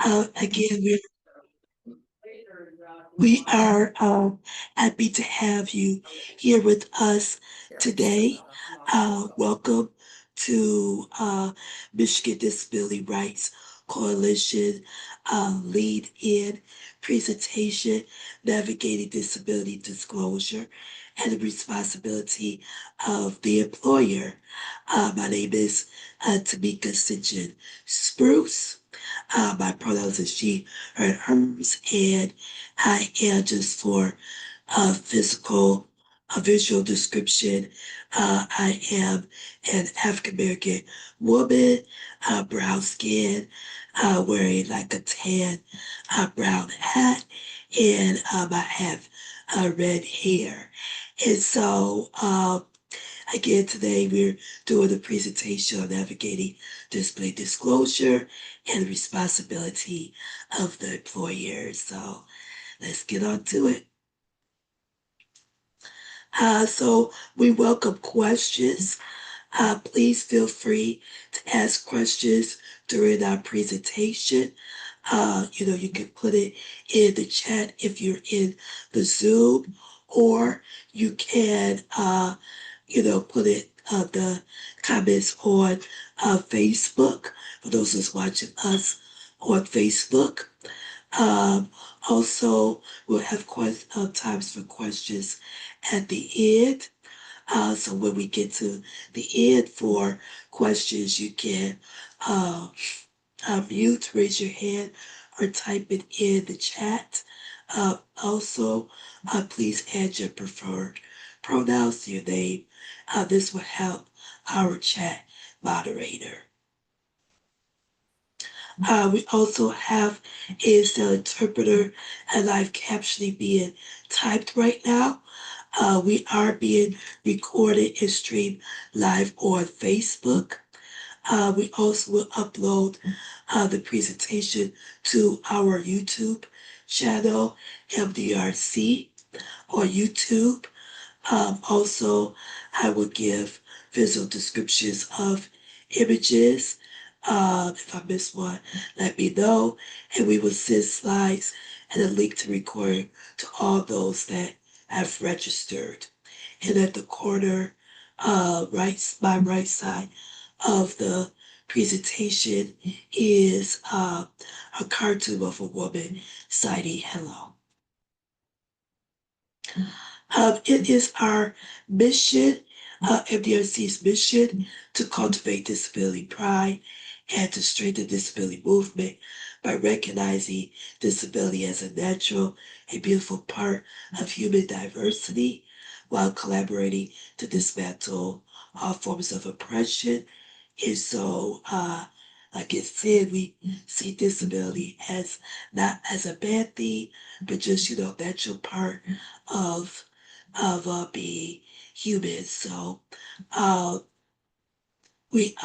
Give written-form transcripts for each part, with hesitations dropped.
Again, we are happy to have you here with us today. Welcome to Michigan Disability Rights Coalition lead in presentation, navigating disability disclosure and the responsibility of the employer. My name is Tamika Sinjin Spruce. My pronouns is she, her, and hers, and I am just for physical, a visual description. I am an African American woman, brown skin, wearing like a tan brown hat, and I have red hair. And so, again, today we're doing a presentation on navigating display disclosure and the responsibility of the employer. So let's get on to it. So we welcome questions. Please feel free to ask questions during our presentation. You can put it in the chat if you're in the Zoom, or you can, put it the comments on Facebook for those who's watching us on Facebook. Um, Also, we'll have times for questions at the end. So when we get to the end for questions, you can mute, raise your hand, or type it in the chat. Also, please add your preferred pronouns to your name. This will help our chat moderator. We also have ASL interpreter and live captioning being typed right now. We are being recorded and streamed live on Facebook. We also will upload the presentation to our YouTube channel, MDRC, or YouTube. Also, I will give visual descriptions of images. If I miss one, let me know, and we will send slides and a link to record to all those that have registered. And at the corner, my right side of the presentation is a cartoon of a woman citing hello. It is our mission, MDRC's mission, to cultivate disability pride and to strengthen disability movement by recognizing disability as a natural and beautiful part of human diversity while collaborating to dismantle all forms of oppression. And so, like I said, we see disability as not as a bad thing, but just, natural part of being human. So we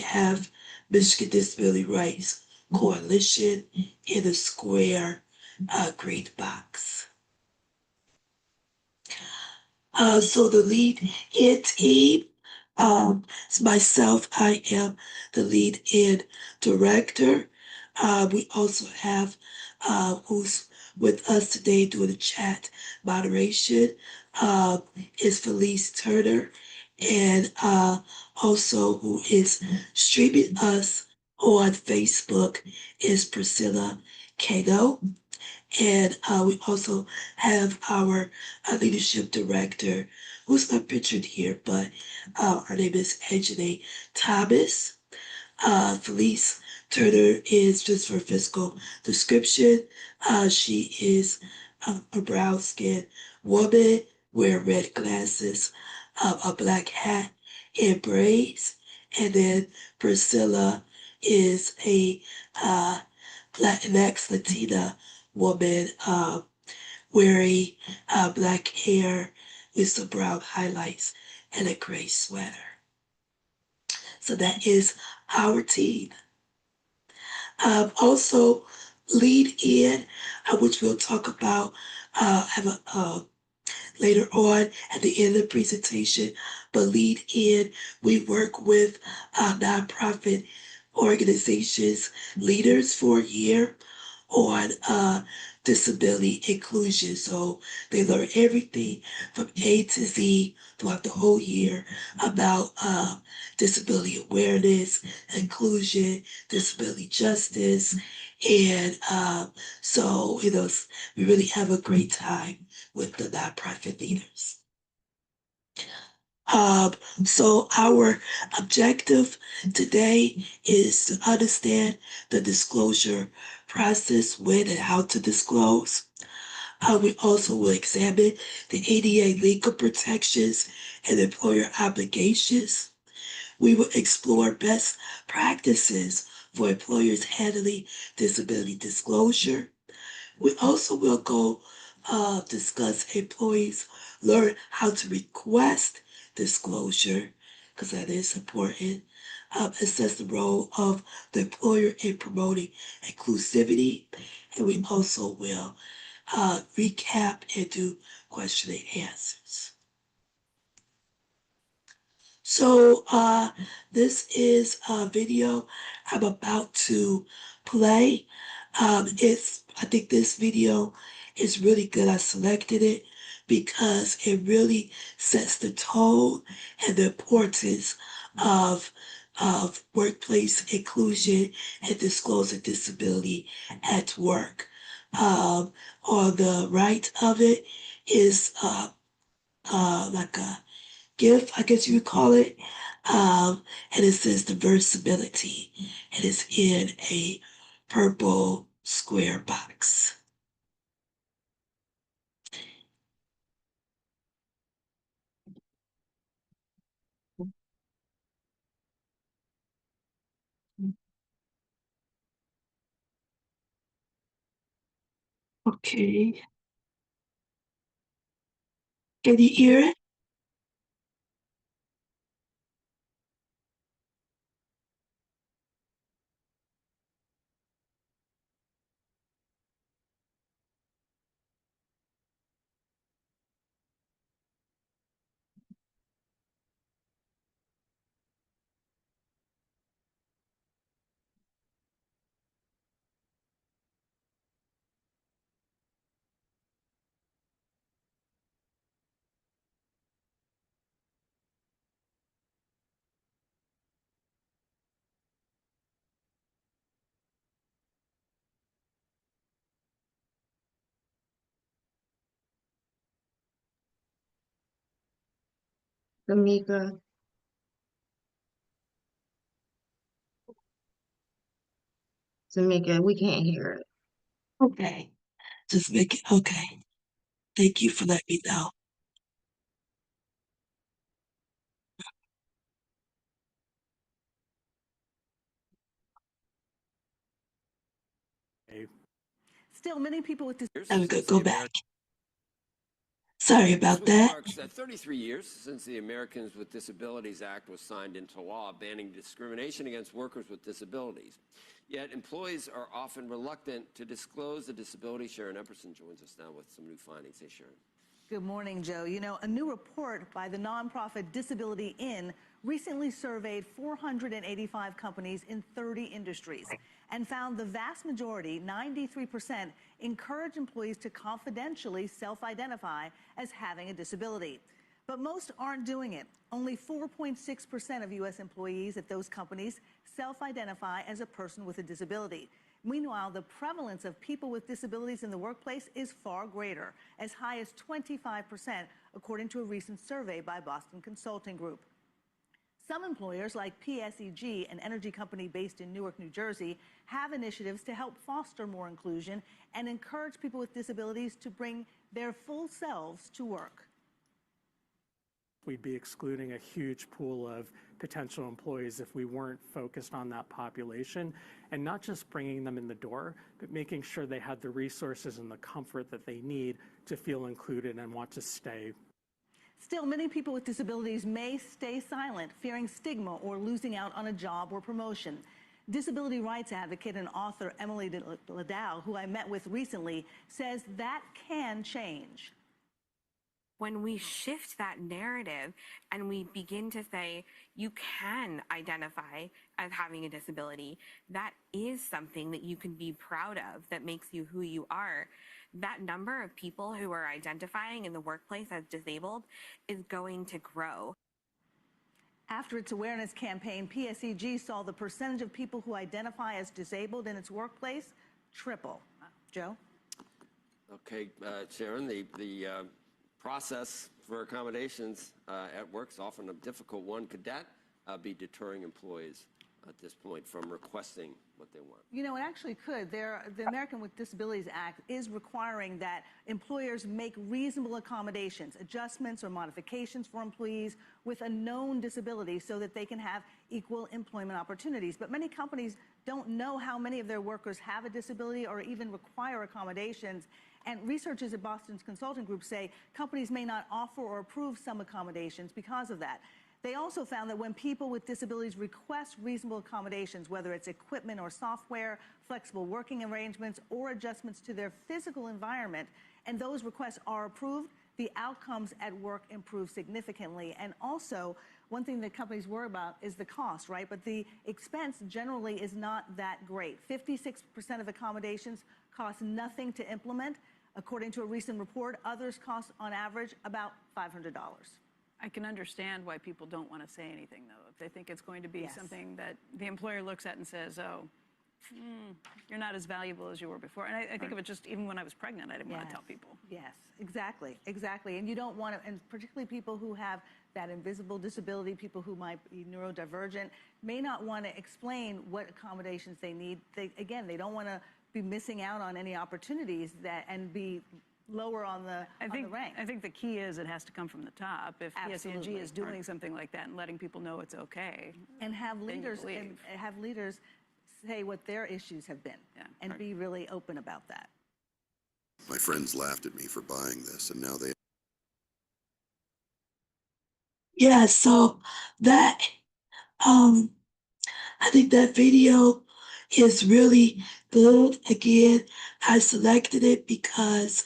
have Michigan Disability Rights Coalition in a square green box. So the lead in team, it's myself, I am the lead in director. We also have who's with us today doing the chat moderation is Felice Turner, and also who is streaming us on Facebook is Priscilla Kano. And we also have our leadership director, who's not pictured here, but her name is Angela Thomas. Felice Turner is, just for physical description, she is a brown skinned woman, wear red glasses, a black hat, and braids. And then Priscilla is a Latinx Latina woman wearing black hair with some brown highlights and a gray sweater. So that is our team. Also, lead in, which we'll talk about later on at the end of the presentation. But lead in, we work with a nonprofit organizations leaders for a year on disability inclusion. So they learn everything from A to Z throughout the whole year about disability awareness, inclusion, disability justice. And so, we really have a great time with the nonprofit leaders. Um, so our objective today is to understand the disclosure process, when and how to disclose. We also will examine the ADA legal protections and employer obligations. We will explore best practices for employers handling disability disclosure. We also will go discuss employees learn how to request disclosure, because that is important. Assess the role of the employer in promoting inclusivity, and we also will recap and do question and answers. So this is a video I'm about to play. I think this video is really good. I selected it because it really sets the tone and the importance of workplace inclusion and disclosing disability at work. On the right of it is like a GIF, I guess you would call it. And it says diversibility, and it's in a purple square box. Okay. Can you hear it? Tamika, Tamika, we can't hear it. Okay. Just make it okay. Thank you for letting me know. Still, many people with I'm gonna disabilities go back. Sorry about This week that. marks 33 years since the Americans with Disabilities Act was signed into law, banning discrimination against workers with disabilities. Yet employees are often reluctant to disclose the disability. Sharon Epperson joins us now with some new findings. Hey, Sharon. Good morning, Joe. You know, a new report by the nonprofit Disability In recently surveyed 485 companies in 30 industries and found the vast majority, 93%, encourage employees to confidentially self-identify as having a disability. But most aren't doing it. Only 4.6% of U.S. employees at those companies self-identify as a person with a disability. Meanwhile, the prevalence of people with disabilities in the workplace is far greater, as high as 25%, according to a recent survey by Boston Consulting Group. Some employers, like PSEG, an energy company based in Newark, New Jersey, have initiatives to help foster more inclusion and encourage people with disabilities to bring their full selves to work. We'd be excluding a huge pool of potential employees if we weren't focused on that population, and not just bringing them in the door, but making sure they had the resources and the comfort that they need to feel included and want to stay. Still, many people with disabilities may stay silent, fearing stigma or losing out on a job or promotion. Disability rights advocate and author Emily Ladau, who I met with recently, says that can change. When we shift that narrative and we begin to say, you can identify as having a disability, that is something that you can be proud of, that makes you who you are, that number of people who are identifying in the workplace as disabled is going to grow. After its awareness campaign, PSEG saw the percentage of people who identify as disabled in its workplace triple. Joe? Okay, Sharon, the process for accommodations at work is often a difficult one. Could that be deterring employees at this point from requesting what they want? You know, it actually could. The American with Disabilities Act is requiring that employers make reasonable accommodations, adjustments or modifications for employees with a known disability so that they can have equal employment opportunities. But many companies don't know how many of their workers have a disability or even require accommodations. And researchers at Boston's consulting group say companies may not offer or approve some accommodations because of that. They also found that when people with disabilities request reasonable accommodations, whether it's equipment or software, flexible working arrangements, or adjustments to their physical environment, and those requests are approved, the outcomes at work improve significantly. And also, one thing that companies worry about is the cost, right? But the expense generally is not that great. 56% of accommodations cost nothing to implement. According to a recent report, others cost on average about $500. I can understand why people don't want to say anything, though. If they think it's going to be something that the employer looks at and says, oh, you're not as valuable as you were before. And I think of it just even when I was pregnant, I didn't want to tell people. Yes, exactly. And you don't want to, and particularly people who have that invisible disability, people who might be neurodivergent, may not want to explain what accommodations they need. They don't want to be missing out on any opportunities and be lower on the rank. I think the key is it has to come from the top. If PSEG is doing something like that and letting people know it's okay, and have leaders say what their issues have been, and be really open about that. My friends laughed at me for buying this, and now they. Yeah, so that I think that video is really good. Again, I selected it because,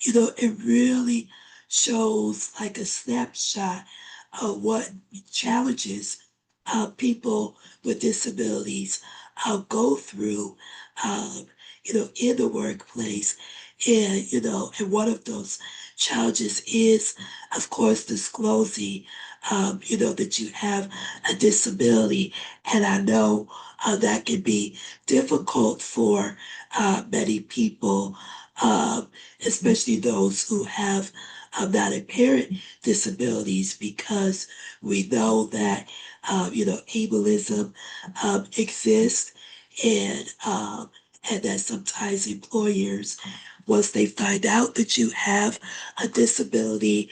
it really shows like a snapshot of what challenges people with disabilities go through, in the workplace. And one of those challenges is, of course, disclosing, that you have a disability. And I know that can be difficult for many people, especially those who have not apparent disabilities, because we know that, ableism exists, and that sometimes employers, once they find out that you have a disability,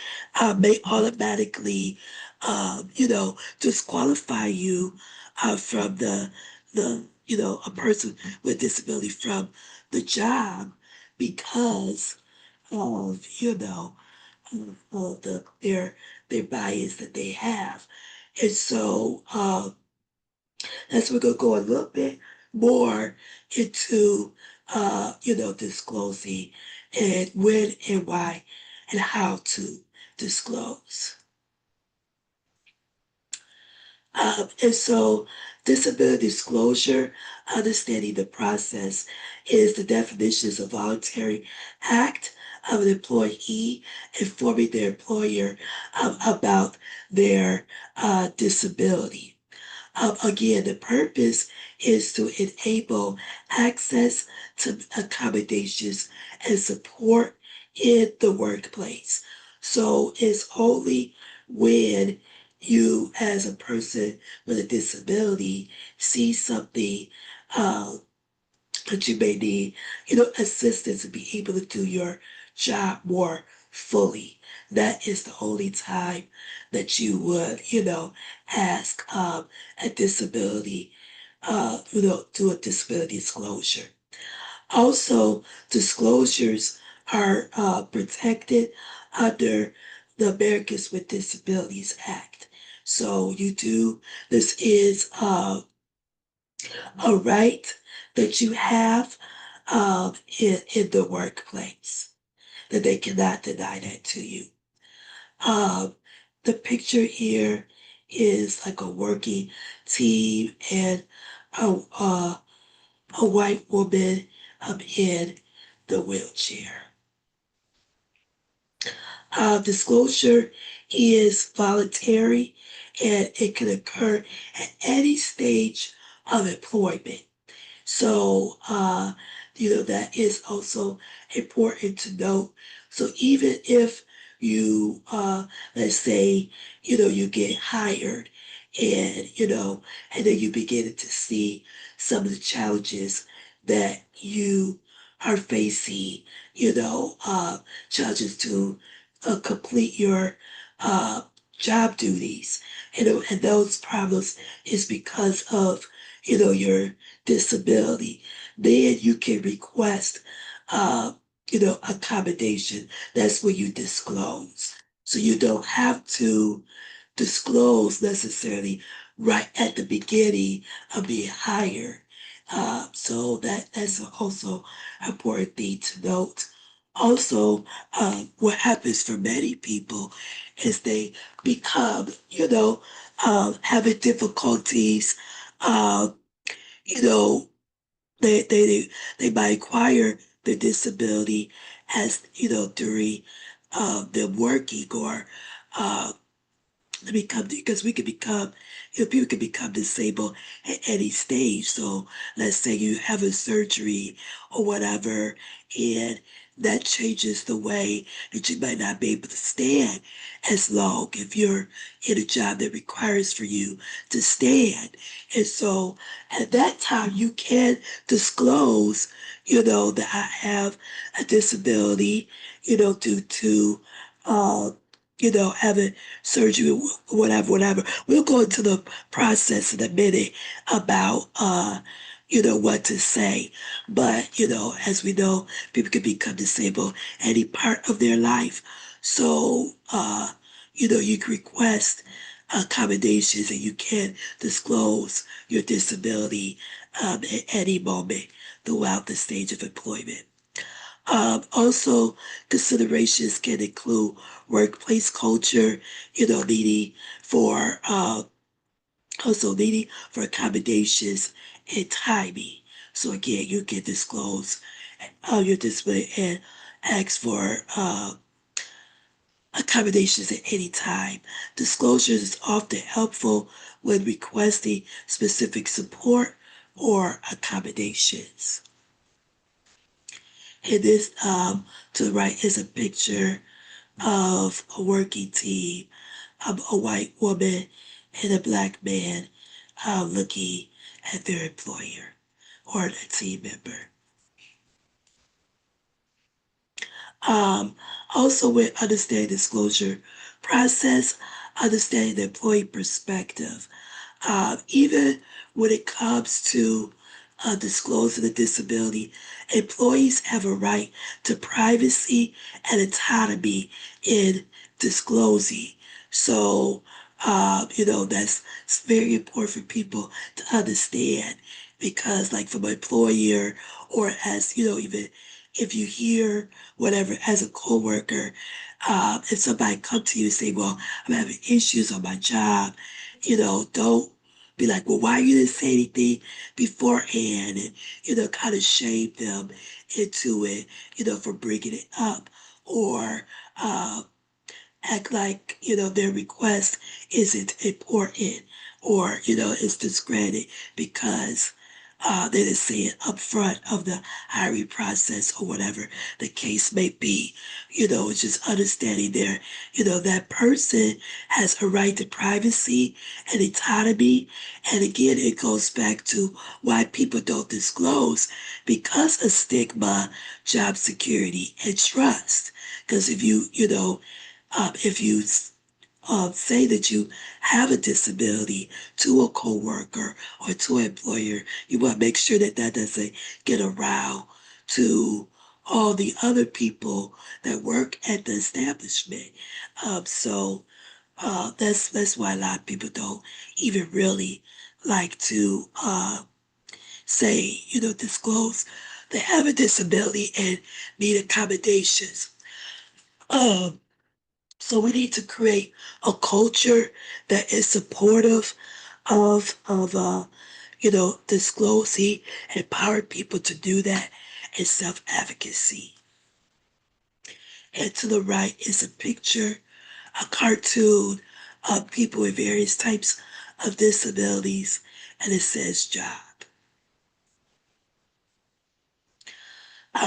may automatically, disqualify you from a person with disability from the job because of, their bias that they have. And so that's we're gonna go a little bit more into disclosing and when and why and how to disclose. And so disability disclosure, understanding the process, is the definitions of voluntary act of an employee informing their employer about their disability. Again, the purpose is to enable access to accommodations and support in the workplace. So it's only when you, as a person with a disability, see something that you may need, assistance to be able to do your job more fully. That is the only time that you would, ask a disability, do a disability disclosure. Also, disclosures are protected under the Americans with Disabilities Act. So this is a right that you have in the workplace, that they cannot deny that to you. The picture here is like a working team and a, a white woman in the wheelchair. Disclosure is voluntary and it can occur at any stage of employment. So, that is also important to note. So even if you, let's say, you get hired and, and then you begin to see some of the challenges that you are facing, challenges to complete your uh, job duties. And those problems is because of, your disability, then you can request, accommodation. That's when you disclose. So you don't have to disclose necessarily right at the beginning of being hired. So that's also an important thing to note. Also, what happens for many people is they become, having difficulties, um, you know, they might acquire the disability as during them working or uh, to become because we can become people can become disabled at any stage. So let's say you have a surgery or whatever, and that changes the way that you might not be able to stand as long if you're in a job that requires for you to stand. And so at that time you can disclose, that I have a disability, due to having surgery, whatever. We'll go into the process in a minute about, what to say. But, as we know, people can become disabled any part of their life. So, you can request accommodations and you can disclose your disability at any moment throughout the stage of employment. Also, considerations can include workplace culture, needing for also needing for accommodations and timing. So again, you can disclose your disability and ask for accommodations at any time. Disclosures is often helpful when requesting specific support or accommodations. And this to the right is a picture of a working team, a white woman and a black man looking at their employer or a team member. Also with understanding disclosure process, understanding the employee perspective. Even when it comes to disclosing a disability, employees have a right to privacy and autonomy in disclosing. So, that's it's very important for people to understand because, like, from an employer or as, even if you hear whatever as a coworker, if somebody come to you and say, well, I'm having issues on my job, don't be like, well, why you didn't say anything beforehand and, kind of shame them into it, for bringing it up or, act like, their request isn't important or, it's discredited because they didn't say it up front of the hiring process or whatever the case may be. It's just understanding there, that person has a right to privacy and autonomy. And again, it goes back to why people don't disclose because of stigma, job security, and trust. Because if you say that you have a disability to a coworker or to an employer, you want to make sure that that doesn't get around to all the other people that work at the establishment. So that's why a lot of people don't even really like to say, disclose they have a disability and need accommodations. Um, So we need to create a culture that is supportive of disclosing, empower people to do that, and self-advocacy. And to the right is a picture, a cartoon of people with various types of disabilities, and it says job.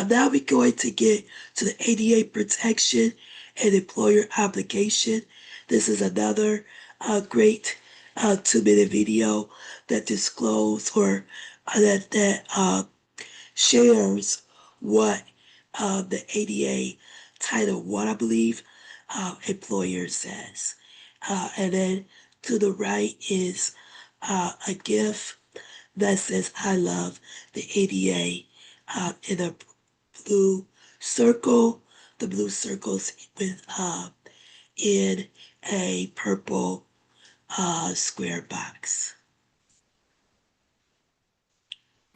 Now we're going to get to the ADA protection and employer obligation. This is another great 2-minute video that disclose or that shares what the ADA Title 1, I believe, employer says. And then to the right is a GIF that says, I love the ADA in a blue circle. The blue circles with in a purple square box.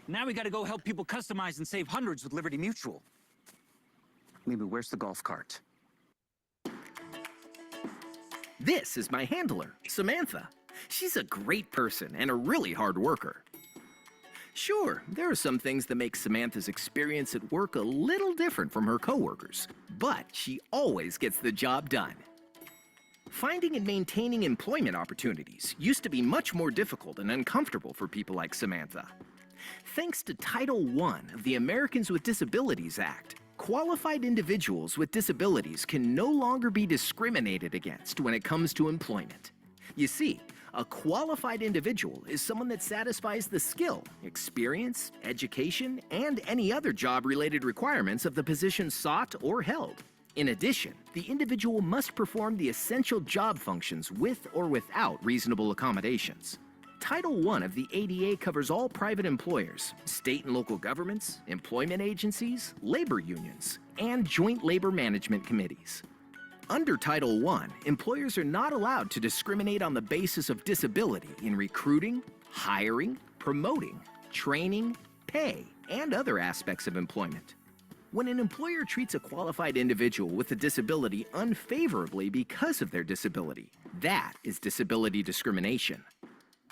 Now we gotta go help people customize and save hundreds with Liberty Mutual. Maybe where's the golf cart? This is my handler, Samantha. She's a great person and a really hard worker. Sure, there are some things that make Samantha's experience at work a little different from her coworkers, but she always gets the job done. Finding and maintaining employment opportunities used to be much more difficult and uncomfortable for people like Samantha. Thanks to Title I of the Americans with Disabilities Act, qualified individuals with disabilities can no longer be discriminated against when it comes to employment. You see, a qualified individual is someone that satisfies the skill, experience, education, and any other job-related requirements of the position sought or held. In addition, the individual must perform the essential job functions with or without reasonable accommodations. Title I of the ADA covers all private employers, state and local governments, employment agencies, labor unions, and joint labor management committees. Under Title I, employers are not allowed to discriminate on the basis of disability in recruiting, hiring, promoting, training, pay, and other aspects of employment. When an employer treats a qualified individual with a disability unfavorably because of their disability, that is disability discrimination.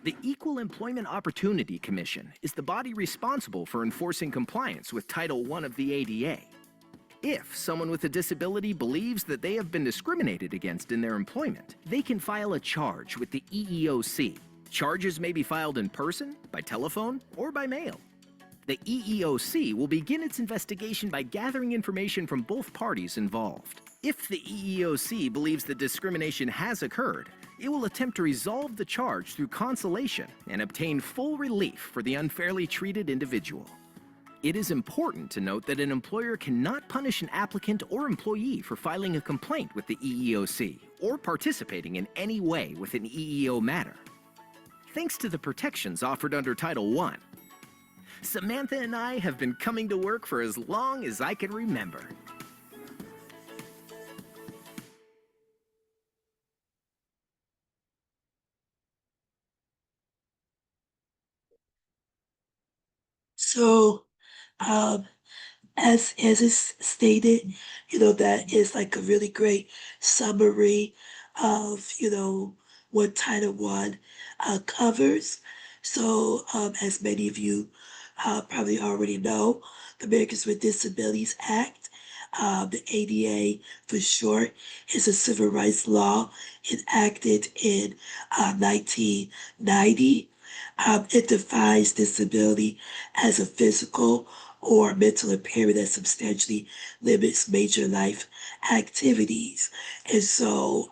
The Equal Employment Opportunity Commission is the body responsible for enforcing compliance with Title I of the ADA. If someone with a disability believes that they have been discriminated against in their employment, they can file a charge with the EEOC. Charges may be filed in person, by telephone, or by mail. The EEOC will begin its investigation by gathering information from both parties involved. If the EEOC believes that discrimination has occurred, it will attempt to resolve the charge through conciliation and obtain full relief for the unfairly treated individual. It is important to note that an employer cannot punish an applicant or employee for filing a complaint with the EEOC or participating in any way with an EEO matter. Thanks to the protections offered under Title I, Samantha and I have been coming to work for as long as I can remember. So, as is stated, that is like a really great summary of, what Title I covers. So, as many of you probably already know, the Americans with Disabilities Act, the ADA for short, is a civil rights law enacted in 1990. It defines disability as a physical or mental impairment that substantially limits major life activities. And so,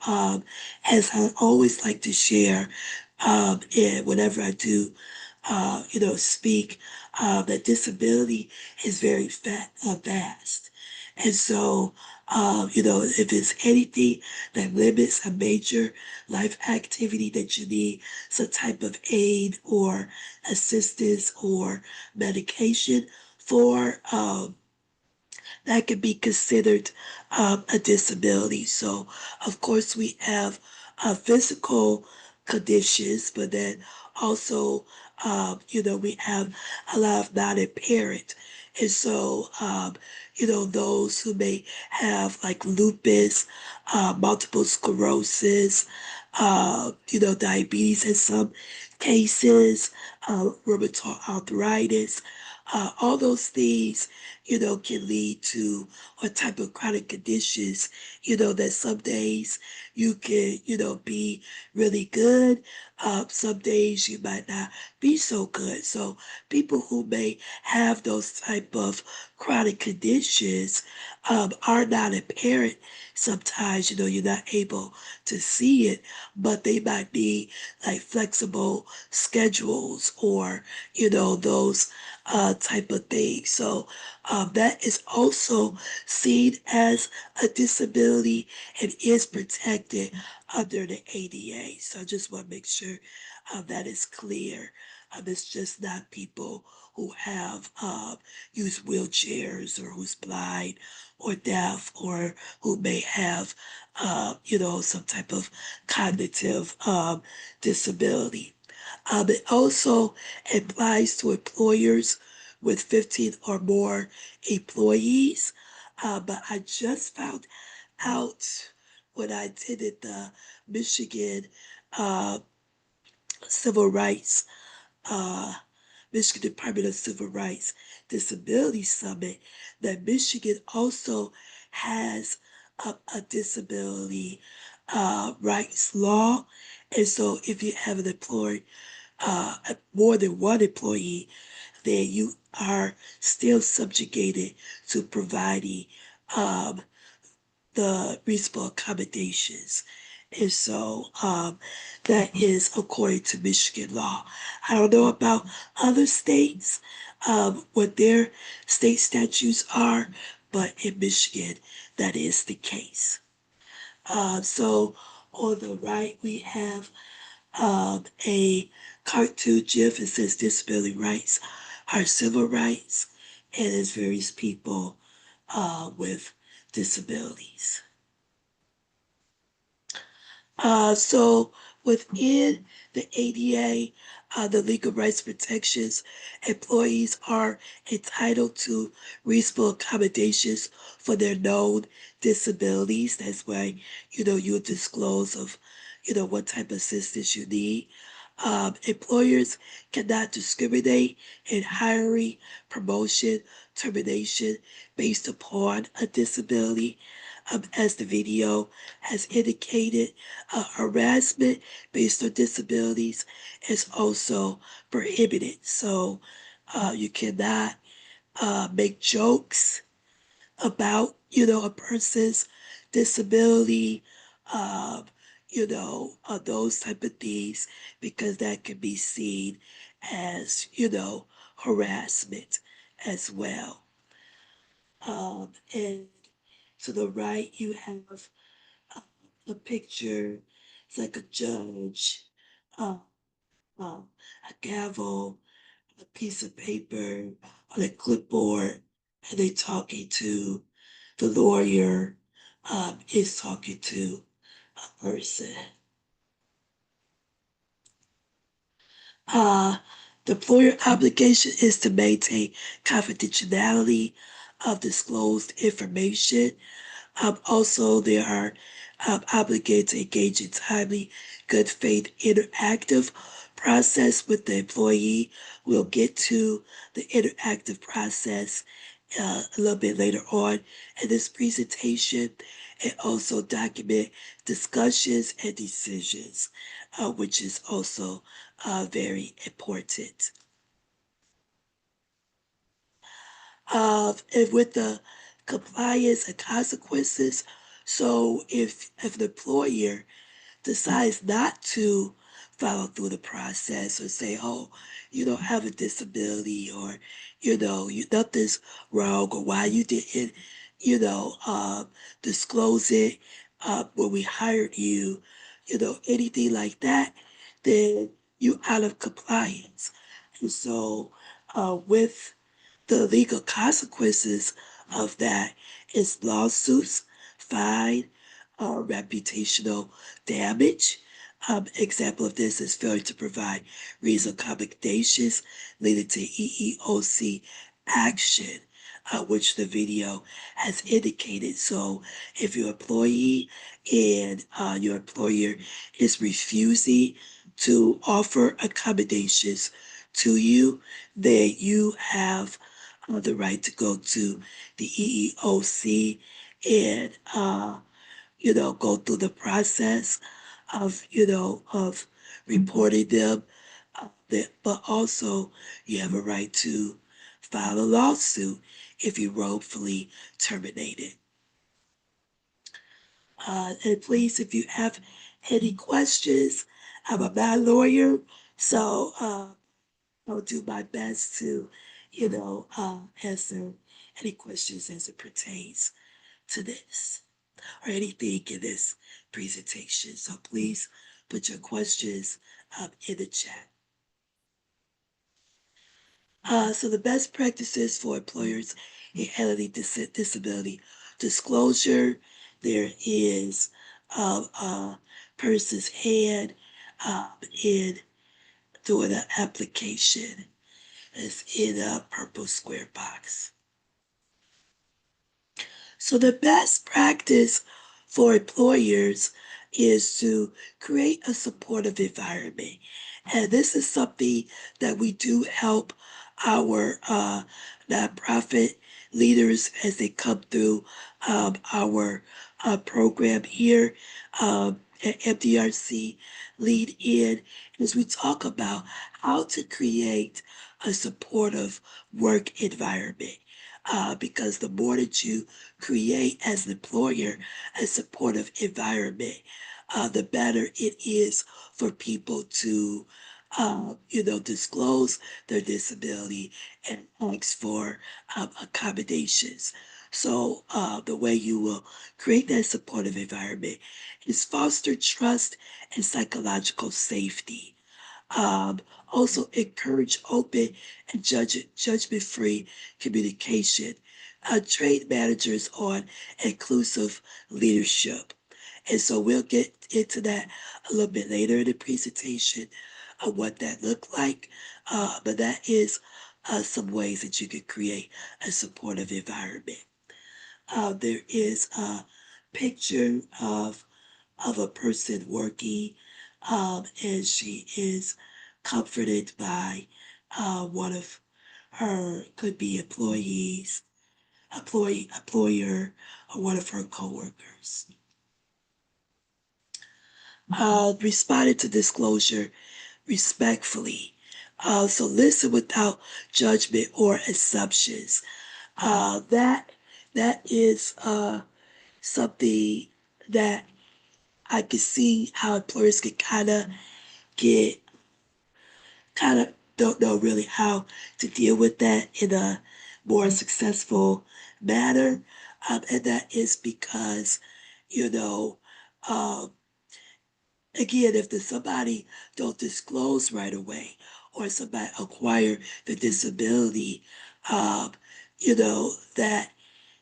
as I always like to share, and whenever I do, speak, that disability is very vast. And so, if it's anything that limits a major life activity that you need some type of aid or assistance or medication for, that could be considered a disability. So, of course, we have physical conditions, but then also, we have a lot of non-apparent. And so, those who may have like lupus, multiple sclerosis, diabetes in some cases, rheumatoid arthritis, all those things, can lead to a type of chronic conditions, that some days you can, be really good. Some days you might not be so good. So people who may have those type of chronic conditions are not apparent. Sometimes, you're not able to see it, but they might be like flexible schedules or, those type of things. So that is also seen as a disability and is protected under the ADA. So I just want to make sure that is clear. It's just not people who have used wheelchairs or who's blind or deaf or who may have, some type of cognitive disability. It also applies to employers with 15 or more employees. But I just found out when I attended the Michigan uh, Civil Rights, uh, Michigan Department of Civil Rights Disability Summit that Michigan also has a disability rights law. And so if you have an employee, more than one employee, then you are still subjugated to providing um, the reasonable accommodations. And so that is according to Michigan law. I don't know about other states, what their state statutes are, but in Michigan, that is the case. So on the right, we have a cartoon GIF. It says disability rights are civil rights, and it's various people with disabilities. So within the ADA, the legal rights protections, employees are entitled to reasonable accommodations for their known disabilities. That's why, you disclose of, what type of assistance you need. Employers cannot discriminate in hiring, promotion, termination based upon a disability. As the video has indicated, harassment based on disabilities is also prohibited. So you cannot make jokes about, a person's disability, um, those type of things, because that can be seen as, harassment as well. And to the right, you have a picture. It's like a judge, uh, a gavel, a piece of paper on a clipboard, and they talking to the lawyer is talking to a person. Uh, the employer obligation is to maintain confidentiality of disclosed information. Also, they are obligated to engage in timely, good faith, interactive process with the employee. We'll get to the interactive process a little bit later on in this presentation, and also document discussions and decisions, which is also very important. And with the compliance and consequences, so if the employer decides not to follow through the process or say, oh, you don't have a disability, or, nothing's wrong, or why you didn't, disclose it when we hired you, anything like that, then you out of compliance. And so with the legal consequences of that is lawsuits, fine, reputational damage, Example of this is failure to provide reasonable accommodations leading to EEOC action, which the video has indicated. So if your employee and your employer is refusing to offer accommodations to you, then you have the right to go to the EEOC and go through the process of of reporting them. But also you have a right to file a lawsuit if you wrongfully terminated. And please, if you have any questions, I'm a not lawyer, so I'll do my best to, answer any questions as it pertains to this or anything in this presentation. So please put your questions in the chat. So the best practices for employers in handling disability disclosure, there is a person's hand in doing an application. It's in a purple square box. So the best practice for employers is to create a supportive environment. And this is something that we do help our nonprofit leaders as they come through our program here at MDRC Lead In, as we talk about how to create a supportive work environment. Because the more that you create as an employer a supportive environment, the better it is for people to, disclose their disability and ask for accommodations. So the way you will create that supportive environment is foster trust and psychological safety. Um, Also encourage open and judgment-free communication. Train managers on inclusive leadership. And so we'll get into that a little bit later in the presentation of what that looked like. But that is some ways that you could create a supportive environment. There is a picture of a person working, and she is comforted by one of her could be employer, or one of her coworkers. Responded to disclosure respectfully. So listen without judgment or assumptions. That is something that I could see how employers could get kind of don't know really how to deal with that in a more successful manner. And that is because, you know, um, again, if somebody don't disclose right away or somebody acquire the disability, um, that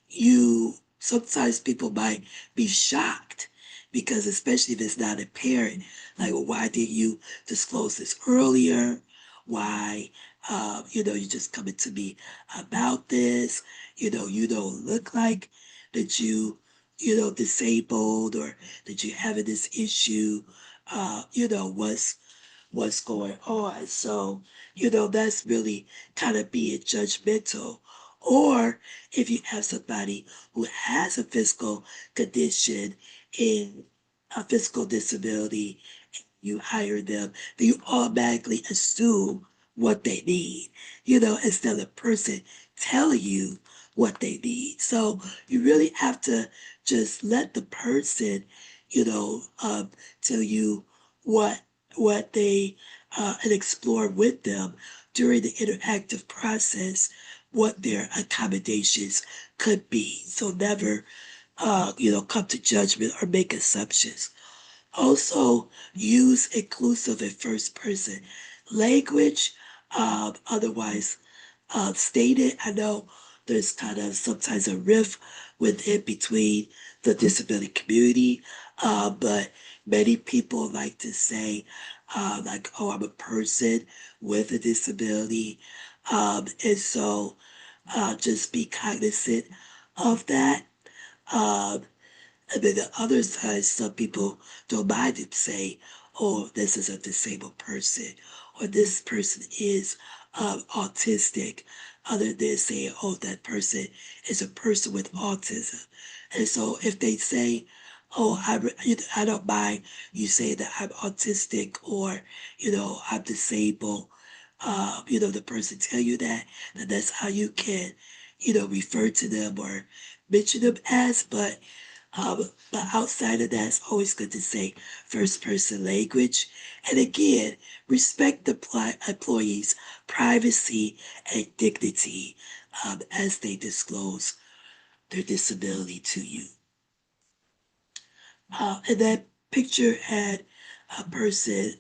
you sometimes people might be shocked because especially if it's not apparent, like, well, why didn't you disclose this earlier? Why, you just coming to me about this? You don't look like that disabled or that you're having this issue. What's going on. So, that's really kind of being judgmental. Or if you have somebody who has a physical condition and a physical disability, you hire them, then you automatically assume what they need, instead of the person telling you what they need. So you really have to just let the person, tell you what they and explore with them during the interactive process what their accommodations could be. So never, come to judgment or make assumptions. Also, use inclusive and first person language, otherwise stated. I know there's kind of sometimes a rift with it between the disability community, but Many people like to say, like, oh, I'm a person with a disability. And so just be cognizant of that. Um, and then the other side, some people don't mind to say, oh, this is a disabled person, or this person is autistic, other than saying, oh, that person is a person with autism. And so if they say, oh, I don't mind you say that I'm autistic or, I'm disabled, the person tell you that, then that's how you can, refer to them or mention them as, but outside of that, it's always good to say first person language. And again, respect the employees' privacy and dignity as they disclose their disability to you. And that picture had a person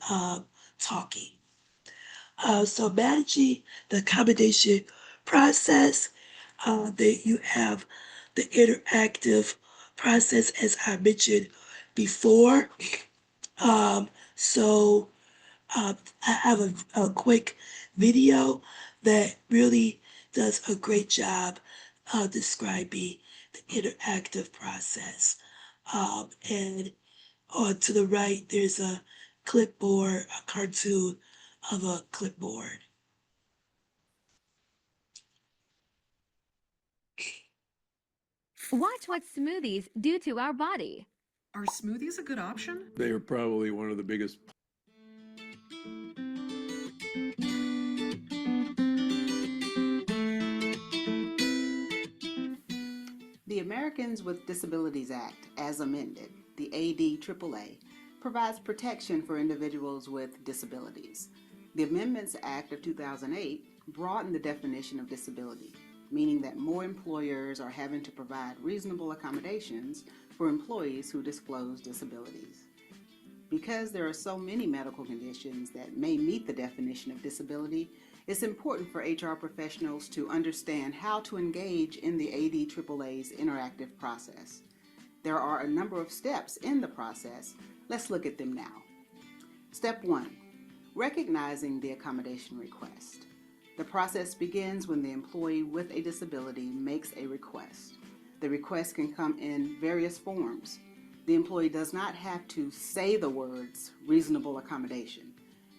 talking. So managing the accommodation process, that you have the interactive process as I mentioned before. So I have a quick video that really does a great job describing the interactive process. And on to the right, there's a clipboard, a cartoon of a clipboard. Watch what smoothies do to our body. Are smoothies a good option? They are probably one of the biggest. The Americans with Disabilities Act, as amended, the ADAAA, provides protection for individuals with disabilities. The Amendments Act of 2008 broadened the definition of disability, meaning that more employers are having to provide reasonable accommodations for employees who disclose disabilities. Because there are so many medical conditions that may meet the definition of disability, it's important for HR professionals to understand how to engage in the ADAA's interactive process. There are a number of steps in the process. Let's look at them now. Step 1, recognizing the accommodation request. The process begins when the employee with a disability makes a request. The request can come in various forms. The employee does not have to say the words reasonable accommodation.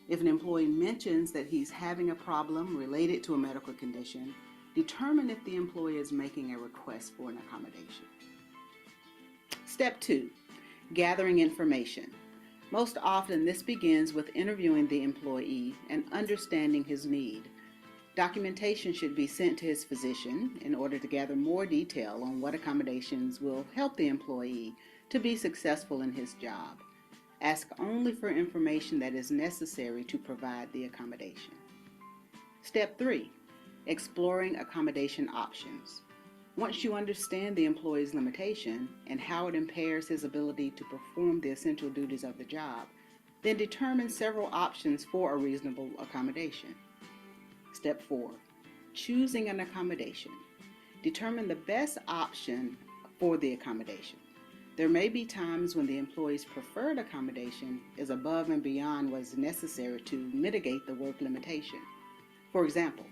If an employee mentions that he's having a problem related to a medical condition, determine if the employee is making a request for an accommodation. Step 2, gathering information. Most often this begins with interviewing the employee and understanding his need. Documentation should be sent to his physician in order to gather more detail on what accommodations will help the employee to be successful in his job. Ask only for information that is necessary to provide the accommodation. Step 3, exploring accommodation options. Once you understand the employee's limitation and how it impairs his ability to perform the essential duties of the job, then determine several options for a reasonable accommodation. Step 4, choosing an accommodation. Determine the best option for the accommodation. There may be times when the employee's preferred accommodation is above and beyond what is necessary to mitigate the work limitation. For example,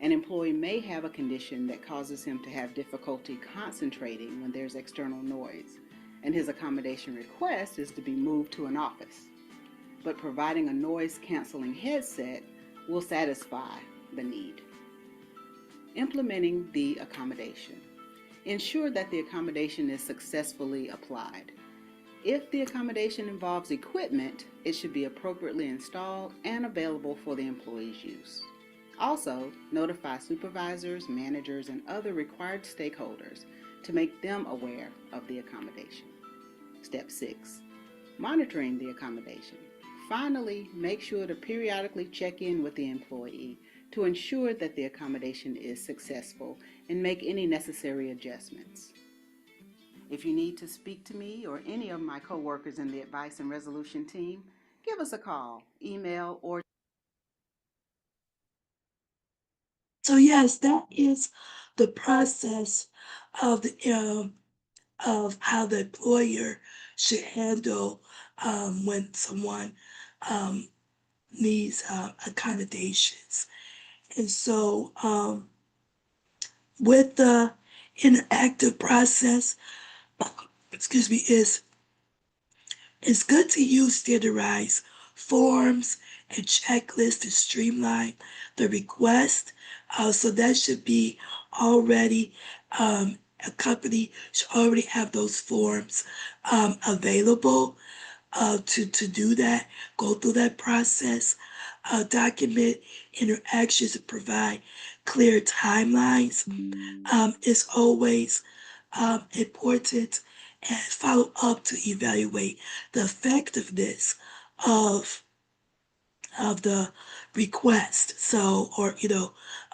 an employee may have a condition that causes him to have difficulty concentrating when there's external noise, and his accommodation request is to be moved to an office. But providing a noise-canceling headset will satisfy the need. Implementing the accommodation. Ensure that the accommodation is successfully applied. If the accommodation involves equipment, it should be appropriately installed and available for the employee's use. Also, notify supervisors, managers, and other required stakeholders to make them aware of the accommodation. Step 6, monitoring the accommodation. Finally, make sure to periodically check in with the employee to ensure that the accommodation is successful and make any necessary adjustments. If you need to speak to me or any of my coworkers in the Advice and Resolution team, give us a call, email, or So yes, that is the process of the of how the employer should handle when someone needs accommodations. And so with the interactive process, excuse me, is it's good to use standardized forms and checklists to streamline the request. So that should be already, a company should already have those forms available to do that, go through that process, document interactions and provide clear timelines. It's always important and follow up to evaluate the effectiveness of the request. So, or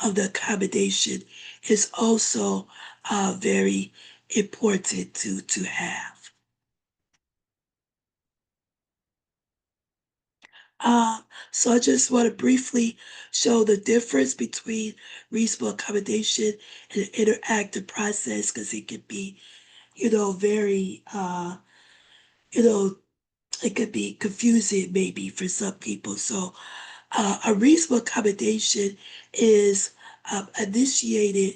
of the accommodation is also very important to have. So I just want to briefly show the difference between reasonable accommodation and an interactive process because it can be, very, you know, it could be confusing maybe for some people. So a reasonable accommodation is initiated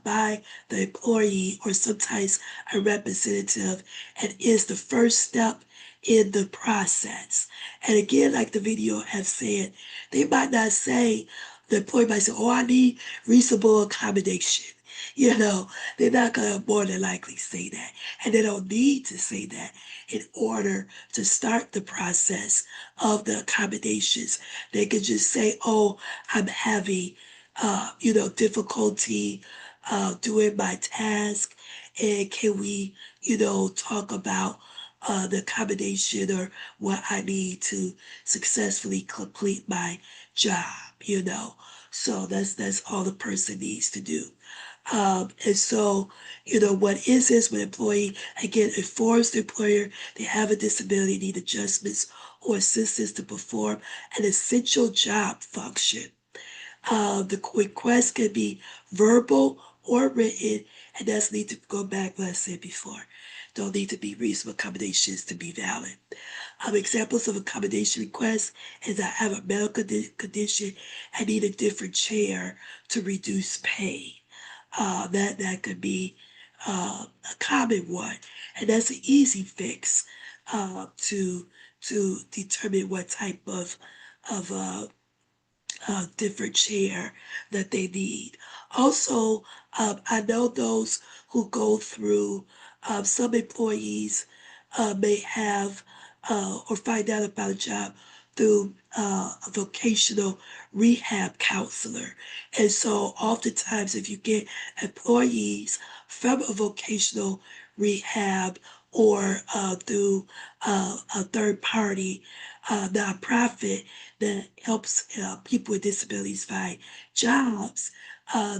by the employee or sometimes a representative and is the first step in the process. And again, like the video has said, they might not say, the employee might say, oh, I need reasonable accommodation. They're not going to more than likely say that. And they don't need to say that in order to start the process of the accommodations. They could just say, oh, I'm having, difficulty doing my task. And can we, talk about the accommodation or what I need to successfully complete my job. So that's all the person needs to do. And so, what is this when employee again informs the employer they have a disability, need adjustments or assistance to perform an essential job function. The request can be verbal or written, and that's need to go back what I said before. Don't need to be reasonable accommodations to be valid. Examples of accommodation requests is I have a medical condition, I need a different chair to reduce pain. That could be a common one, and that's an easy fix to determine what type of different chair that they need. Also, I know those who go through, some employees may have or find out about a job through a vocational rehab counselor. And so, oftentimes, if you get employees from a vocational rehab or through a third party nonprofit that helps people with disabilities find jobs,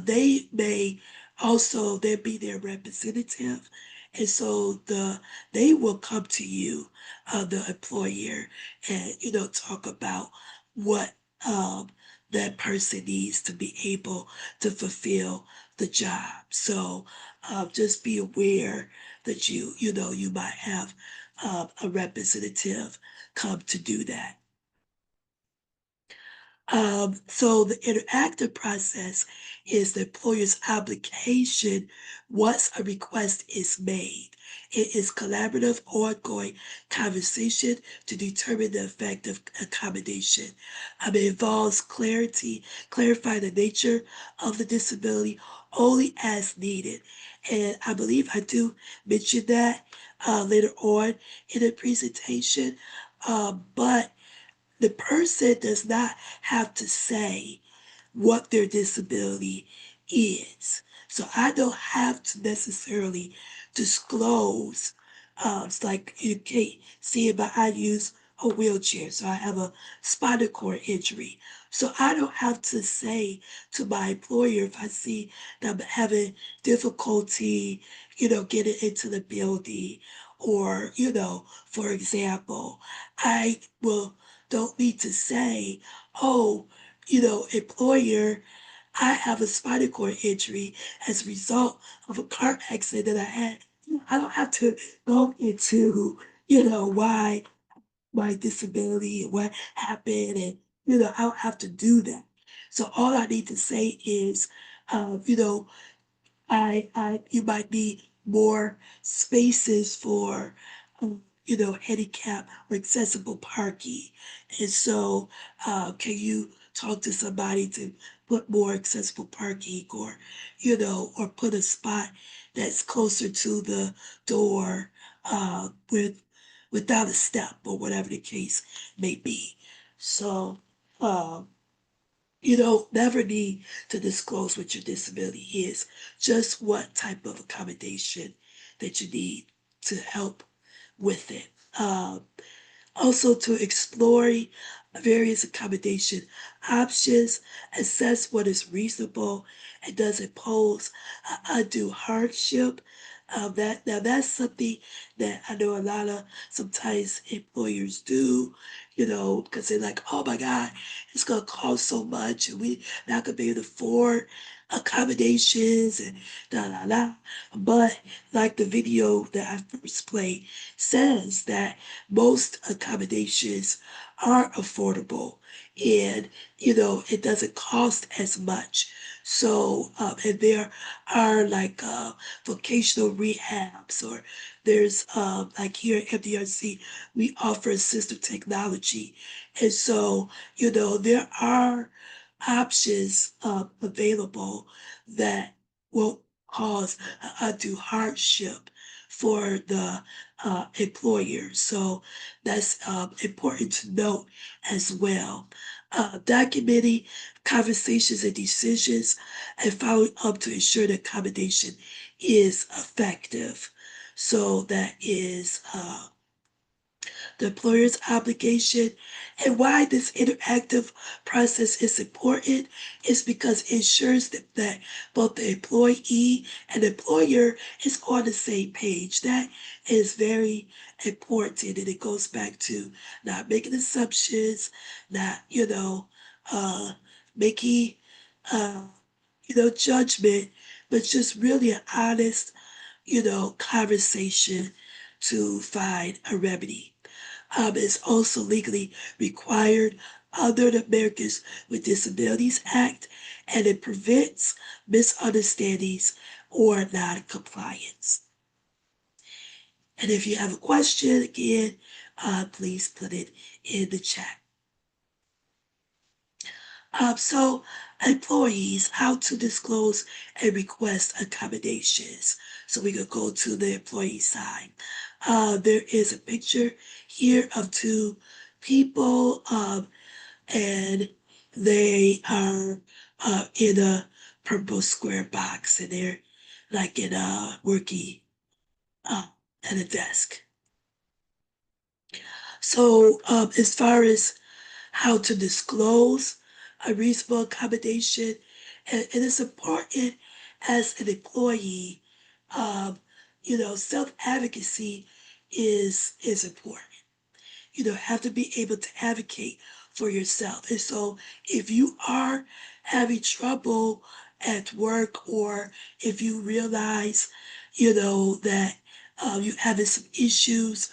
they may also they be their representative, and so they will come to you, the employer, and talk about what that person needs to be able to fulfill the job. So just be aware that you might have a representative come to do that. So the interactive process is the employer's obligation once a request is made. It is collaborative, ongoing conversation to determine the effect of accommodation. It involves clarifying the nature of the disability only as needed. And I believe I do mention that later on in the presentation, but the person does not have to say what their disability is. So I don't have to necessarily disclose. It's like you can't see it, but I use a wheelchair. So I have a spinal cord injury. So I don't have to say to my employer if I see that I'm having difficulty, getting into the building, or, for example, I will don't need to say, oh, employer, I have a spinal cord injury as a result of a car accident that I had. I don't have to go into, why disability and what happened, and I don't have to do that. So all I need to say is, you know, you might need more spaces for, handicap or accessible parking. And so, can you talk to somebody to put more accessible parking, or, or put a spot that's closer to the door, without a step, or whatever the case may be. So, um, you don't never need to disclose what your disability is, just what type of accommodation that you need to help with it. Also, to explore various accommodation options, assess what is reasonable and doesn't pose undue hardship. That's something that I know a lot of sometimes employers do, because they're like, oh my God, it's gonna cost so much, and we not gonna be able to afford accommodations and da da da. But like the video that I first played says, that most accommodations are affordable, and it doesn't cost as much. So, and there are like vocational rehabs, or there's like here at MDRC, we offer assistive technology. And so, there are options available that won't cause undue hardship for the employer. So that's important to note as well. Documenting conversations and decisions and following up to ensure that accommodation is effective. So that is the employer's obligation. And why this interactive process is important is because it ensures that both the employee and the employer is on the same page. That is very important, and it goes back to not making assumptions, not, making, uh, judgment, but just really an honest, conversation to find a remedy. Is also legally required under the Americans with Disabilities Act, and it prevents misunderstandings or non-compliance. And if you have a question, again, please put it in the chat. So employees, how to disclose and request accommodations. So we could go to the employee side. There is a picture here of two people, and they are in a purple square box, and they're like in a working at a desk. So as far as how to disclose a reasonable accommodation, and it's important as an employee, self-advocacy is important. Have to be able to advocate for yourself. And so if you are having trouble at work, or if you realize, that you're having some issues,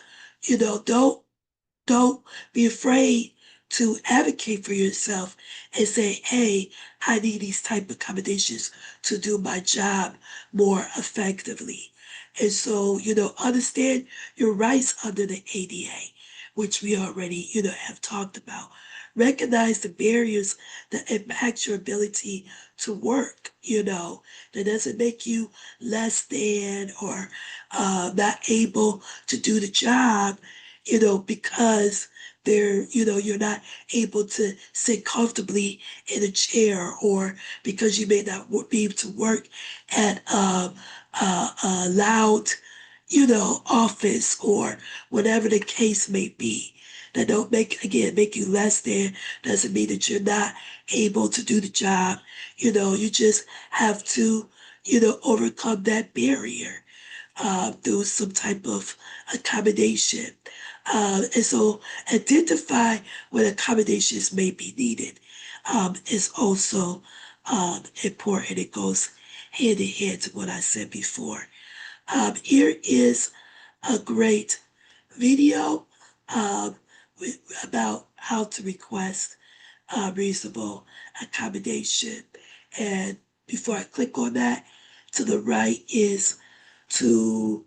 don't be afraid to advocate for yourself and say, hey, I need these type of accommodations to do my job more effectively. And so, understand your rights under the ADA, which we already, have talked about. Recognize the barriers that impact your ability to work, that doesn't make you less than, or not able to do the job, because you're not able to sit comfortably in a chair, or because you may not be able to work at a loud, office, or whatever the case may be. That don't make you less than, doesn't mean that you're not able to do the job. You just have to, overcome that barrier through some type of accommodation. And so identify what accommodations may be needed is also important. It goes hand in hand to what I said before. Here is a great video about how to request reasonable accommodation. And before I click on that, to the right is to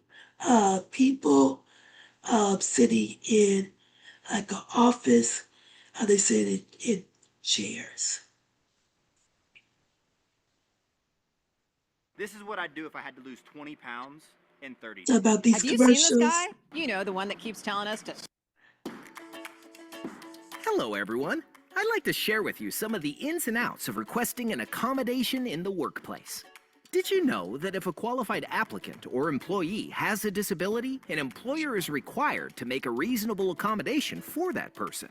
people sitting in like an office. They sit in chairs. This is what I'd do if I had to lose 20 pounds in 30 So days. about these Have you seen this commercials. guy? You know, the one that keeps telling us to. Hello, everyone. I'd like to share with you some of the ins and outs of requesting an accommodation in the workplace. Did you know that if a qualified applicant or employee has a disability, an employer is required to make a reasonable accommodation for that person?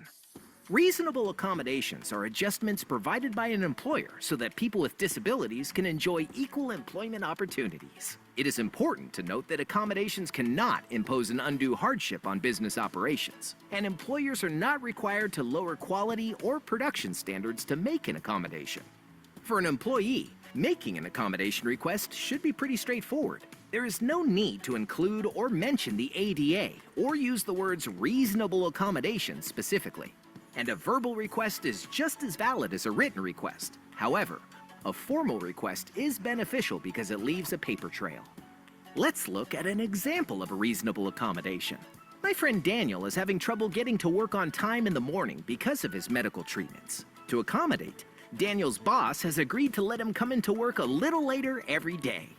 Reasonable accommodations are adjustments provided by an employer so that people with disabilities can enjoy equal employment opportunities. It is important to note that accommodations cannot impose an undue hardship on business operations, and employers are not required to lower quality or production standards to make an accommodation. For an employee, making an accommodation request should be pretty straightforward. There is no need to include or mention the ADA or use the words reasonable accommodation specifically. And a verbal request is just as valid as a written request. However, a formal request is beneficial because it leaves a paper trail. Let's look at an example of a reasonable accommodation. My friend Daniel is having trouble getting to work on time in the morning because of his medical treatments. To accommodate, Daniel's boss has agreed to let him come into work a little later every day.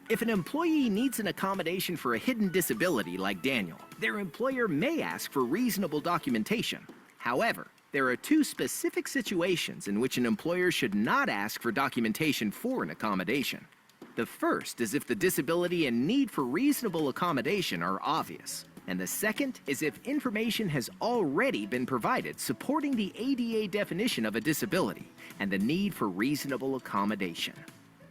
If an employee needs an accommodation for a hidden disability like Daniel, their employer may ask for reasonable documentation. However, there are two specific situations in which an employer should not ask for documentation for an accommodation. The first is if the disability and need for reasonable accommodation are obvious. And the second is if information has already been provided supporting the ADA definition of a disability and the need for reasonable accommodation.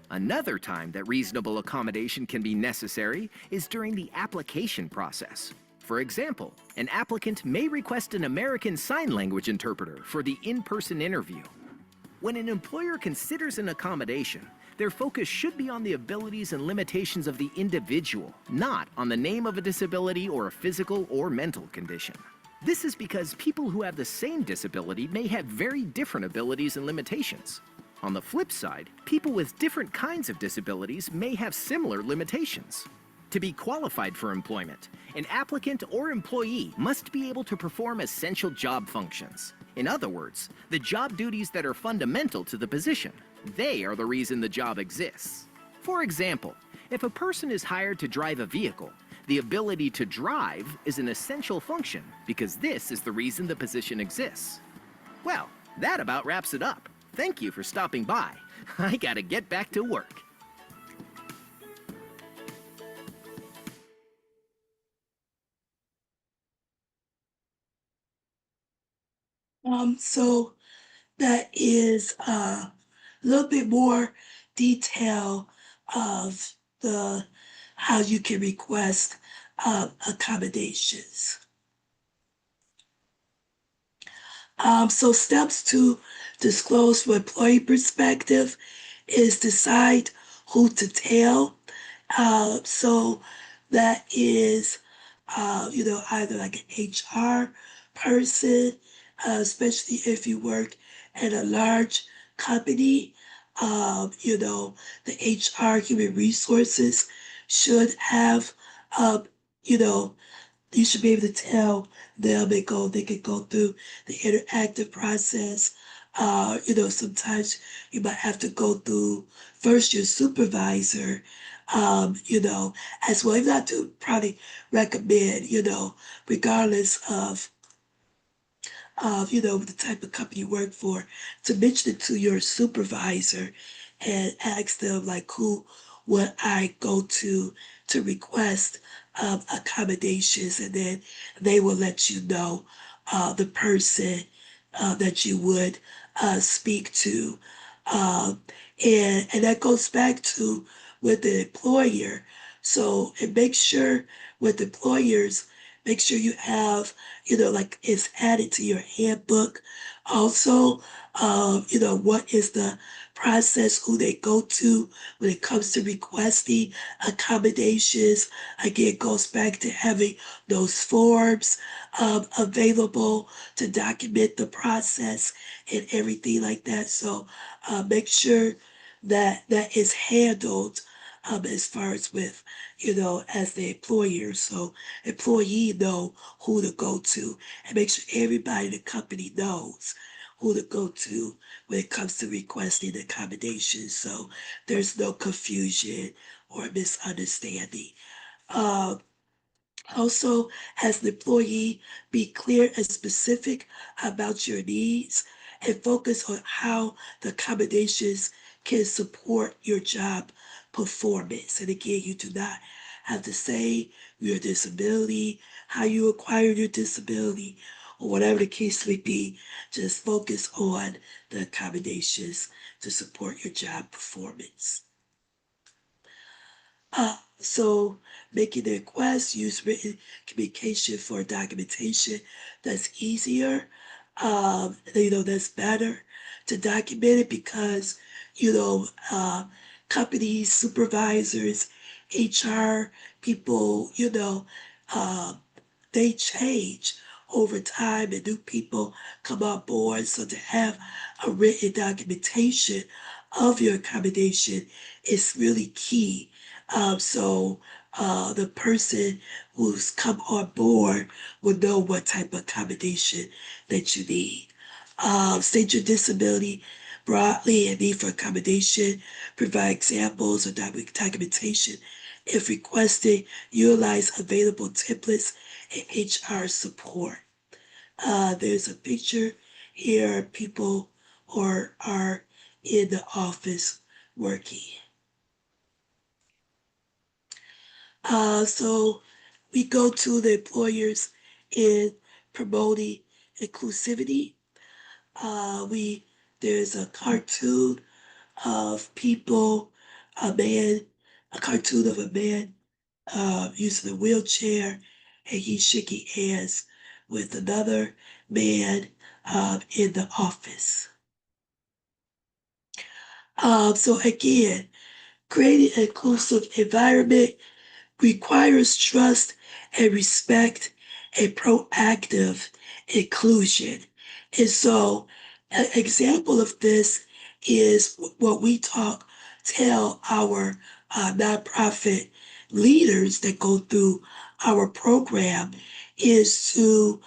Another time that reasonable accommodation can be necessary is during the application process. For example, an applicant may request an American Sign Language interpreter for the in-person interview. When an employer considers an accommodation, their focus should be on the abilities and limitations of the individual, not on the name of a disability or a physical or mental condition. This is because people who have the same disability may have very different abilities and limitations. On the flip side, people with different kinds of disabilities may have similar limitations. To be qualified for employment, an applicant or employee must be able to perform essential job functions. In other words, the job duties that are fundamental to the position. They are the reason the job exists. For example, if a person is hired to drive a vehicle, the ability to drive is an essential function because this is the reason the position exists. Well, that about wraps it up. Thank you for stopping by. I gotta get back to work. So that is a little bit more detail of the how you can request accommodations. So steps to disclose from employee perspective is decide who to tell. So that is, either like an HR person, especially if you work at a large company. The HR human resources should have, you should be able to tell them they can go through the interactive process. Sometimes you might have to go through first your supervisor, as well. If not to probably recommend, regardless of the type of company you work for, to mention it to your supervisor and ask them like who would I go to request accommodations, and then they will let you know the person that you would speak to. And that goes back to with the employer. So, and make sure with employers make sure you have, like it's added to your handbook. Also, what is the process, who they go to when it comes to requesting accommodations. Again, it goes back to having those forms available to document the process and everything like that. So make sure that that is handled as far as with, as the employer. So employee know who to go to and make sure everybody in the company knows who to go to when it comes to requesting accommodations. So there's no confusion or misunderstanding. Uh, Also, as an employee, be clear and specific about your needs and focus on how the accommodations can support your job performance. And again, you do not have to say your disability, how you acquired your disability, or whatever the case may be. Just focus on the accommodations to support your job performance. So making the request, use written communication for documentation. That's easier. That's better to document it because, companies, supervisors, HR people, they change over time and new people come on board. So to have a written documentation of your accommodation is really key. The person who's come on board will know what type of accommodation that you need. State your disability broadly and need for accommodation. Provide examples of documentation. If requested, utilize available templates and HR support. There's a picture here. People are in the office working. So we go to the employers in promoting inclusivity. There's a cartoon of people, a cartoon of a man using a wheelchair, and he's shaking hands with another man in the office. So again, creating an inclusive environment requires trust and respect and proactive inclusion. And so, an example of this is what we tell our nonprofit leaders that go through our program is to,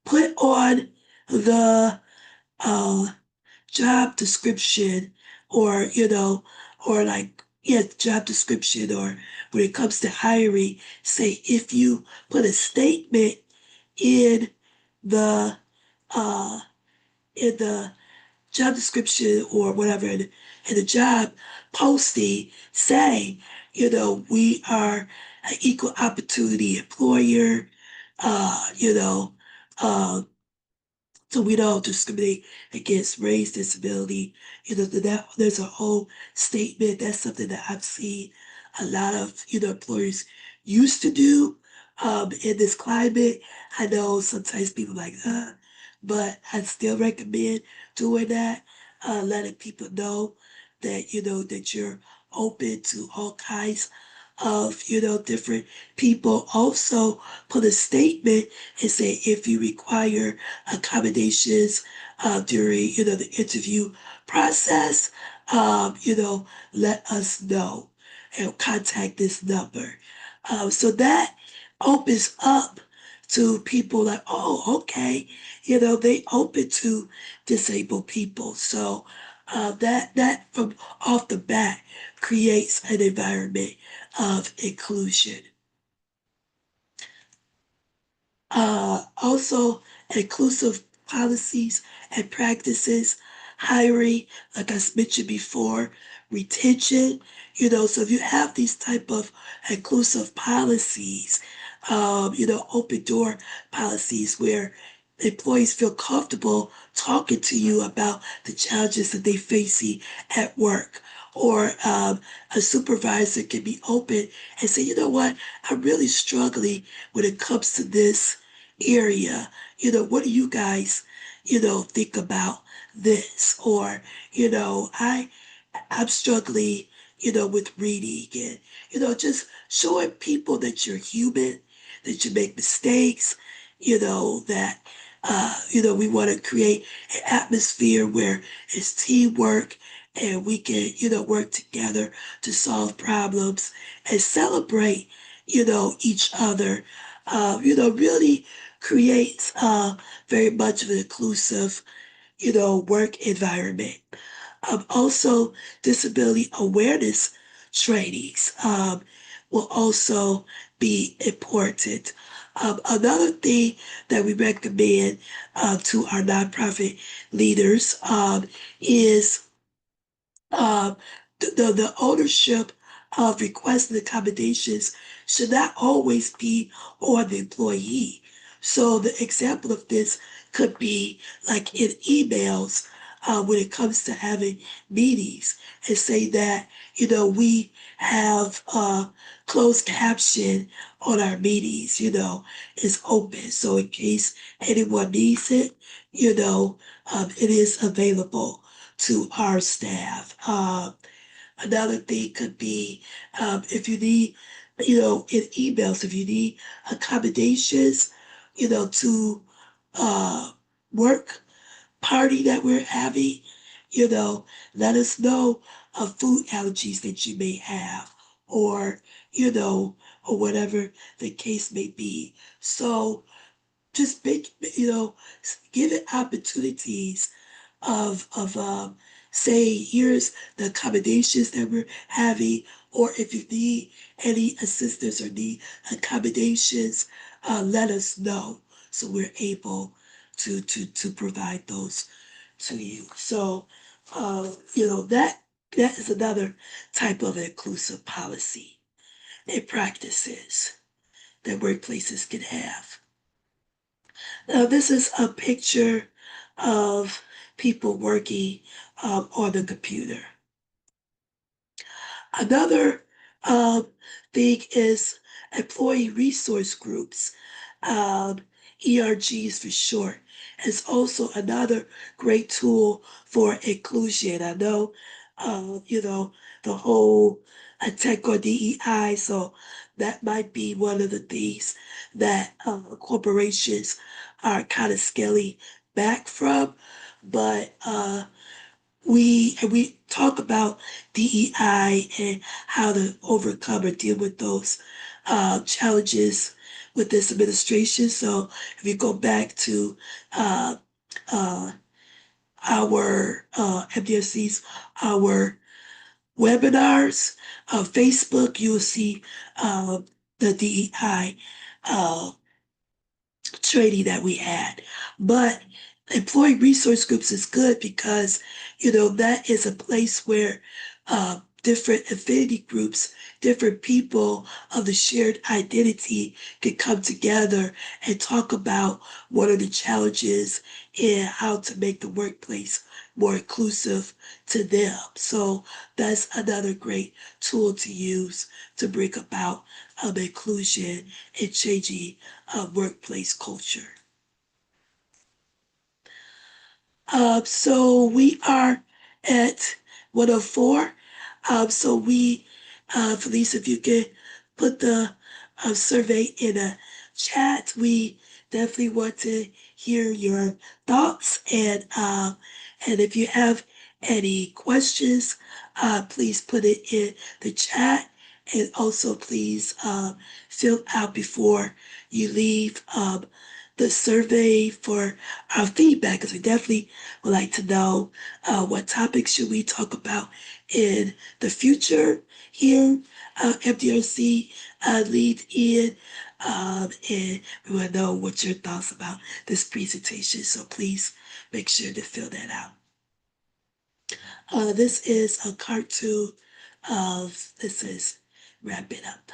put on the job description or, job description or when it comes to hiring, say if you put a statement in the uh in the job description or whatever in the job posting, say, we are an equal opportunity employer, uh, you know, uh, so we don't discriminate against race, disability. There's a whole statement. That's something that I've seen a lot of, employers used to do in this climate. I know sometimes people are like, but I still recommend doing that, letting people know that, that you're open to all kinds of, different people. Also put a statement and say if you require accommodations during, the interview process, let us know and contact this number. So that opens up to people like, oh, okay, they open to disabled people. So that from off the bat creates an environment of inclusion. Also, inclusive policies and practices, hiring, like I mentioned before, retention. So if you have these type of inclusive policies, open door policies where employees feel comfortable talking to you about the challenges that they facing at work, or a supervisor can be open and say, you know what, I'm really struggling when it comes to this area. What do you guys, think about this? Or, I'm struggling, with reading and, just showing people that you're human, that you make mistakes, that, we want to create an atmosphere where it's teamwork and we can, work together to solve problems and celebrate, each other, really creates very much of an inclusive, work environment. Also, disability awareness trainings will also be important. Another thing that we recommend to our nonprofit leaders is um, the ownership of requesting accommodations should not always be on the employee. So the example of this could be like in emails when it comes to having meetings and say that, we have closed caption on our meetings, is open. So in case anyone needs it, it is available to our staff. Another thing could be if you need, in emails, if you need accommodations, to work party that we're having, you know, let us know of food allergies that you may have or, or whatever the case may be. So just make, give it opportunities of say here's the accommodations that we're having, or if you need any assistance or need accommodations, let us know so we're able to provide those to you. So that is another type of inclusive policy and practices that workplaces can have. Now, this is a picture of people working on the computer. Another um, thing is employee resource groups, ERGs for short, is also another great tool for inclusion. I know, the whole attack on DEI, so that might be one of the things that corporations are kind of scaling back from, but we talk about DEI and how to overcome or deal with those challenges with this administration. So if you go back to uh, uh, our MDSC's our webinars, Facebook, you'll see the DEI training that we had. But employee resource groups is good because, that is a place where different affinity groups, different people of the shared identity can come together and talk about what are the challenges and how to make the workplace more inclusive to them. So that's another great tool to use to bring about inclusion and changing workplace culture. So we are at 104. So we, Felice, if you could put the survey in a chat, we definitely want to hear your thoughts. And if you have any questions, please put it in the chat. And also please fill out before you leave the survey for our feedback, because we definitely would like to know what topics should we talk about in the future here. MDRC lead in, and we want to know what your thoughts about this presentation. So please make sure to fill that out. This is a cartoon of this is wrap it up.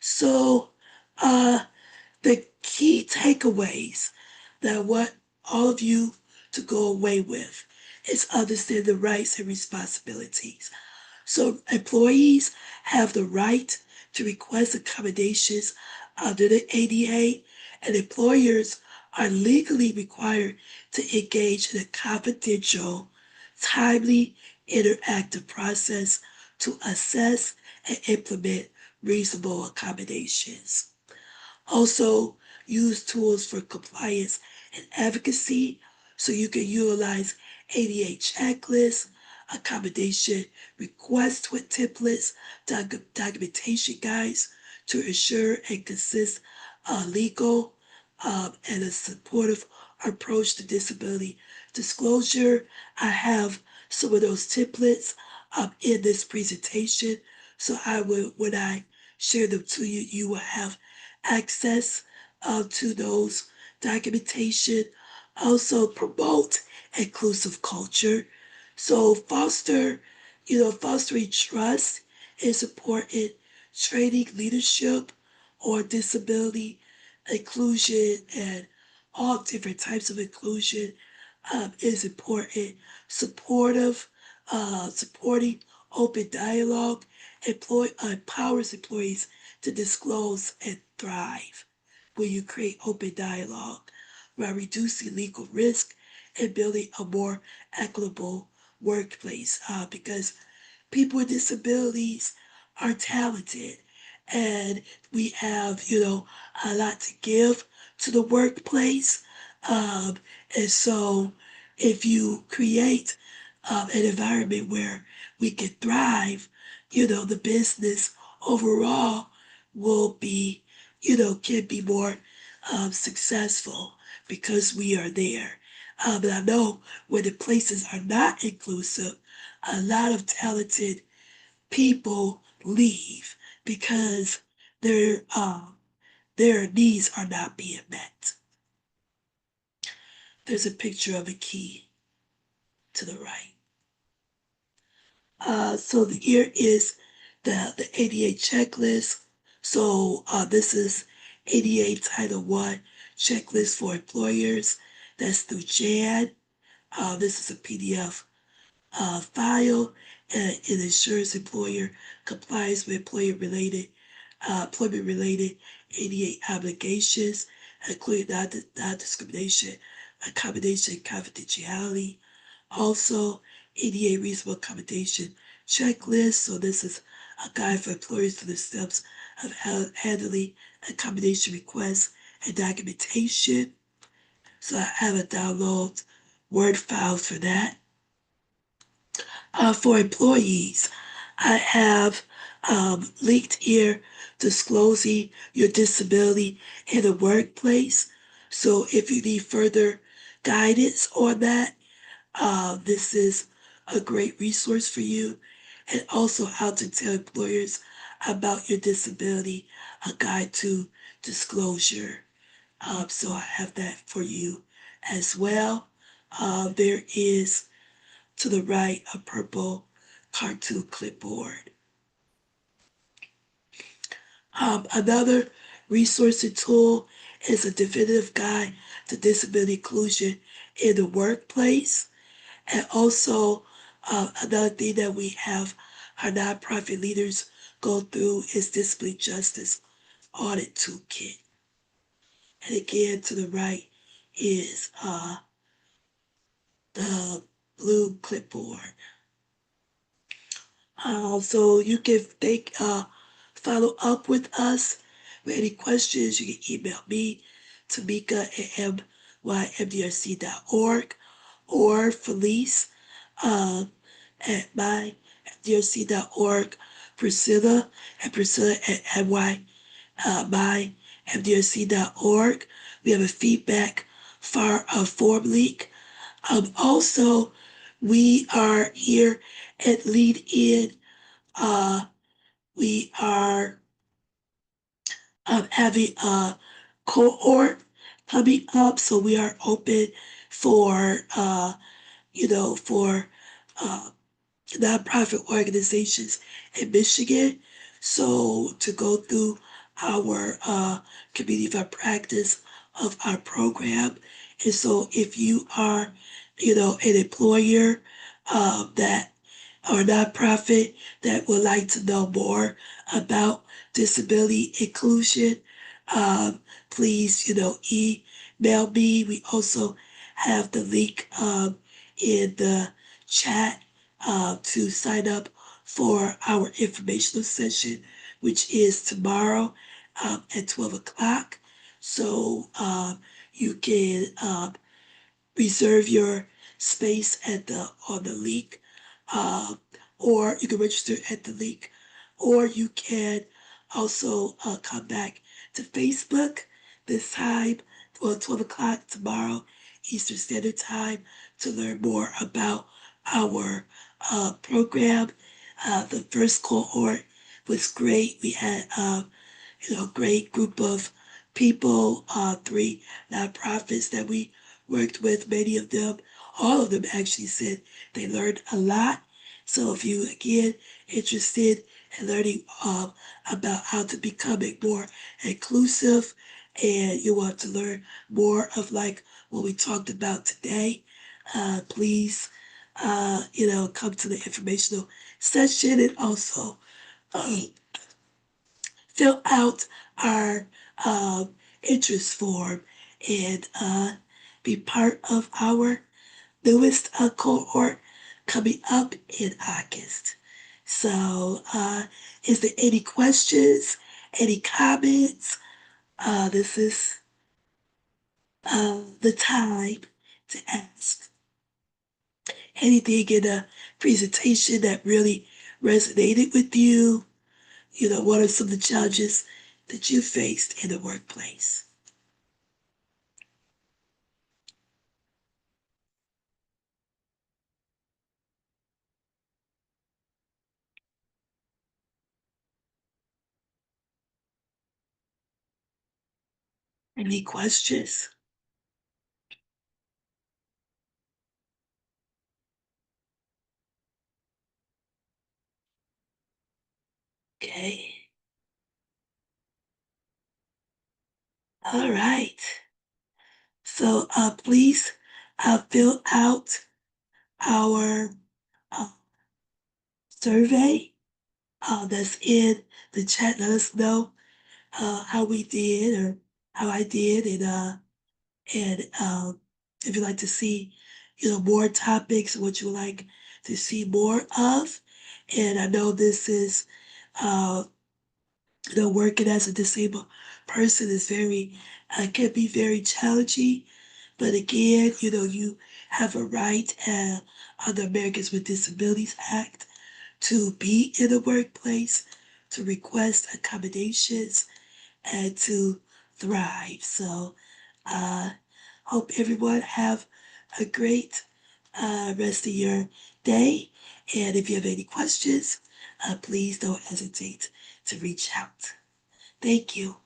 So the key takeaways that I want all of you to go away with is understand the rights and responsibilities. So employees have the right to request accommodations under the ADA, and employers are legally required to engage in a confidential, timely, interactive process to assess and implement reasonable accommodations. Also, use tools for compliance and advocacy. So you can utilize ADA checklists, accommodation request with templates, documentation guides to ensure a consist legal and a supportive approach to disability disclosure. I have some of those templates in this presentation. So I will, when I share them to you, you will have access to those documentation. Also promote inclusive culture. So fostering trust is important. Training leadership or disability inclusion and all different types of inclusion is important. Supporting open dialogue empowers employees to disclose and thrive when you create open dialogue while reducing legal risk and building a more equitable workplace because people with disabilities are talented and we have, a lot to give to the workplace. And so if you create an environment where we can thrive, the business overall will be, can be more successful because we are there. But I know when the places are not inclusive, a lot of talented people leave because their needs are not being met. There's a picture of a key to the right. So here is the ADA checklist. So this is ADA Title I checklist for employers. That's through JAN. This is a PDF file, and it ensures employer complies with employment-related ADA obligations, including non-discrimination, accommodation, confidentiality. Also, ADA reasonable accommodation checklist. So this is a guide for employers to the steps of handling accommodation requests and documentation. So I have a download Word file for that. For employees, I have linked here disclosing your disability in the workplace. So if you need further guidance on that, this is a great resource for you. And also how to tell employers about your disability, a guide to disclosure. So I have that for you as well. There is to the right a purple cartoon clipboard. Another resource and tool is a definitive guide to disability inclusion in the workplace. And also, another thing that we have our nonprofit leaders go through is disability justice audit toolkit. And again, to the right is the blue clipboard. So you can follow up with us with any questions. You can email me, Tamika@mymdrc.org, or Felice at mymdrc.org, Priscilla at mymdrc.org. We have a feedback form link. Also, we are here at Lead In. We are having a cohort coming up, so we are open for for nonprofit organizations in Michigan. So to go through our community of practice of our program. And so if you are an employer that or nonprofit that would like to know more about disability inclusion, please, email me. We also have the link in the chat to sign up for our informational session, which is tomorrow at 12 o'clock. So you can reserve your space on the link, or you can register at the link, or you can also come back to Facebook this time, 12 o'clock tomorrow, Eastern Standard Time, to learn more about our program. The first cohort was great. We had great group of people, three nonprofits that we worked with. Many of them, all of them actually said they learned a lot. So if you, again, interested in learning about how to become a more inclusive and you want to learn more of like what we talked about today, please, come to the informational session and also fill out our interest form and be part of our newest cohort coming up in August. So, is there any questions, any comments? This is the time to ask. Anything in the presentation that really resonated with you? What are some of the challenges that you faced in the workplace? Any questions? Okay. All right. So please fill out our survey that's in the chat. Let us know how we did or how I did, and if you'd like to see, more topics, what you would like to see more of. And I know this is, working as a disabled person is can be very challenging. But again, you have a right under Americans with Disabilities Act to be in the workplace, to request accommodations, and to thrive. So, hope everyone have a great rest of your day. And if you have any questions, please don't hesitate to reach out. Thank you.